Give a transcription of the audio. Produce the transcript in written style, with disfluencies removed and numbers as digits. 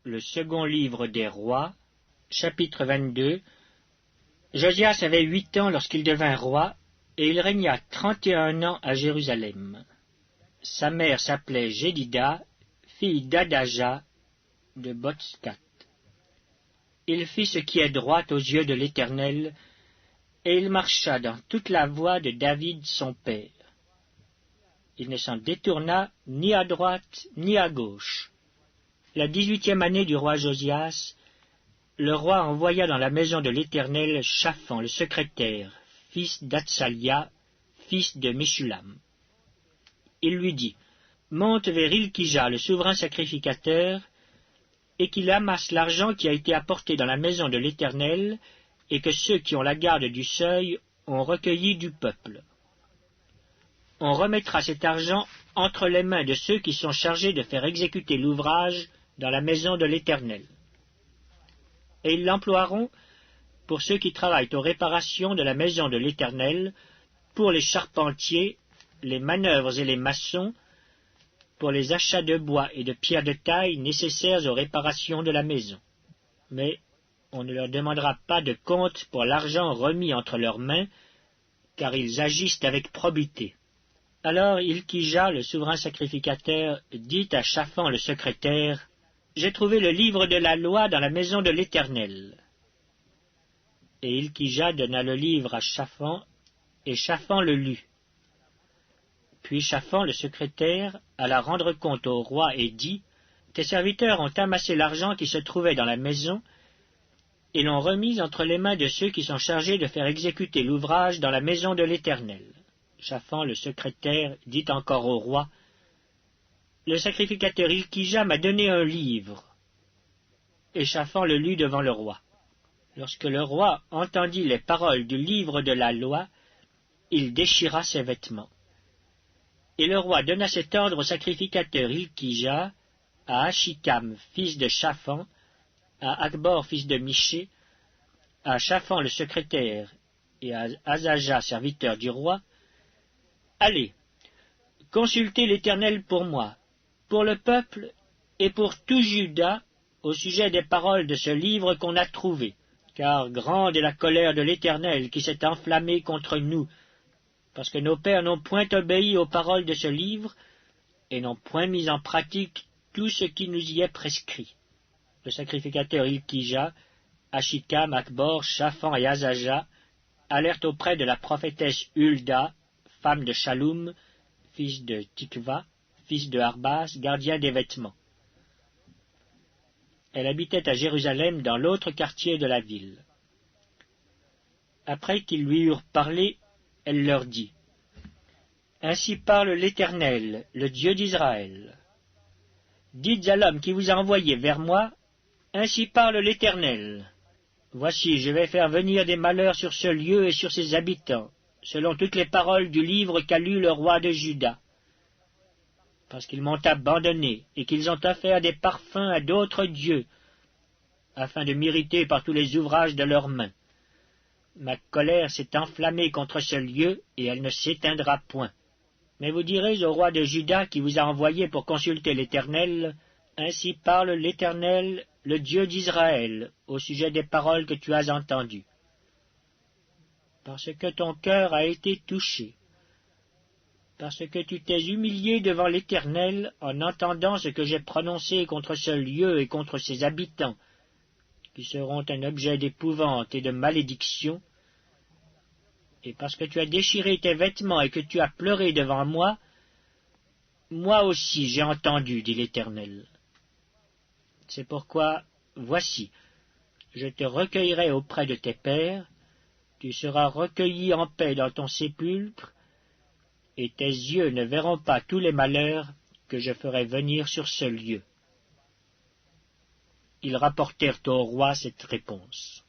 Le second livre des rois, chapitre 22. Josias avait 8 ans lorsqu'il devint roi, et il régna 31 ans à Jérusalem. Sa mère s'appelait Jédida, fille d'Adaja de Botskat. Il fit ce qui est droit aux yeux de l'Éternel, et il marcha dans toute la voie de David son père. Il ne s'en détourna ni à droite ni à gauche. La 18e année du roi Josias, le roi envoya dans la maison de l'Éternel Shaphan le secrétaire, fils d'Atsalia, fils de Meshulam. Il lui dit, « Monte vers Ilkija, le souverain sacrificateur, et qu'il amasse l'argent qui a été apporté dans la maison de l'Éternel, et que ceux qui ont la garde du seuil ont recueilli du peuple. On remettra cet argent entre les mains de ceux qui sont chargés de faire exécuter l'ouvrage dans la maison de l'Éternel. Et ils l'emploieront pour ceux qui travaillent aux réparations de la maison de l'Éternel, pour les charpentiers, les manœuvres et les maçons, pour les achats de bois et de pierres de taille nécessaires aux réparations de la maison. Mais on ne leur demandera pas de compte pour l'argent remis entre leurs mains, car ils agissent avec probité. » Alors Ilkija, le souverain sacrificateur, dit à Shaphan le secrétaire, « J'ai trouvé le livre de la loi dans la maison de l'Éternel. » Et Ilkija donna le livre à Shaphan, et Shaphan le lut. Puis Shaphan le secrétaire alla rendre compte au roi et dit, « Tes serviteurs ont amassé l'argent qui se trouvait dans la maison, et l'ont remis entre les mains de ceux qui sont chargés de faire exécuter l'ouvrage dans la maison de l'Éternel. » Shaphan le secrétaire dit encore au roi, « Le sacrificateur Ilkija m'a donné un livre. » Et Shaphan le lut devant le roi. Lorsque le roi entendit les paroles du livre de la loi, il déchira ses vêtements. Et le roi donna cet ordre au sacrificateur Ilkija, à Achikam, fils de Shaphan, à Akbor, fils de Miché, à Shaphan le secrétaire, et à Azaja, serviteur du roi, « Allez, consultez l'Éternel pour moi, pour le peuple et pour tout Juda, au sujet des paroles de ce livre qu'on a trouvé, car grande est la colère de l'Éternel qui s'est enflammée contre nous, parce que nos pères n'ont point obéi aux paroles de ce livre, et n'ont point mis en pratique tout ce qui nous y est prescrit. » Le sacrificateur Ilkija, Achikam, Akbor, Shaphan et Azaja allèrent auprès de la prophétesse Hulda, femme de Shaloum, fils de Tikva, fils de Harbas, gardien des vêtements. Elle habitait à Jérusalem dans l'autre quartier de la ville. Après qu'ils lui eurent parlé, elle leur dit, « Ainsi parle l'Éternel, le Dieu d'Israël. Dites à l'homme qui vous a envoyé vers moi, ainsi parle l'Éternel. Voici, je vais faire venir des malheurs sur ce lieu et sur ses habitants, selon toutes les paroles du livre qu'a lu le roi de Juda, parce qu'ils m'ont abandonné et qu'ils ont offert des parfums à d'autres dieux, afin de m'irriter par tous les ouvrages de leurs mains. Ma colère s'est enflammée contre ce lieu, et elle ne s'éteindra point. Mais vous direz au roi de Juda qui vous a envoyé pour consulter l'Éternel, « Ainsi parle l'Éternel, le Dieu d'Israël, au sujet des paroles que tu as entendues. Parce que ton cœur a été touché, parce que tu t'es humilié devant l'Éternel en entendant ce que j'ai prononcé contre ce lieu et contre ses habitants, qui seront un objet d'épouvante et de malédiction, et parce que tu as déchiré tes vêtements et que tu as pleuré devant moi, moi aussi j'ai entendu, dit l'Éternel. C'est pourquoi, voici, je te recueillerai auprès de tes pères, tu seras recueilli en paix dans ton sépulcre, et tes yeux ne verront pas tous les malheurs que je ferai venir sur ce lieu. » Ils rapportèrent au roi cette réponse.